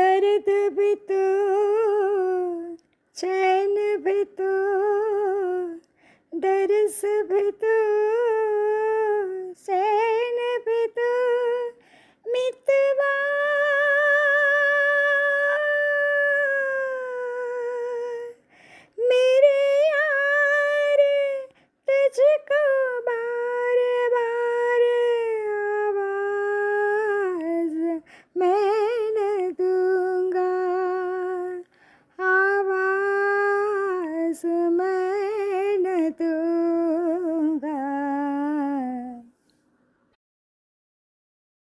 दर्द भी तो, चैन भी तो, दर्स भी तो, चैन भी तो, मितवा मेरे यार, तुझको बार बार आवाज मैं न दूंगा, आवाज मैं न दूंगा।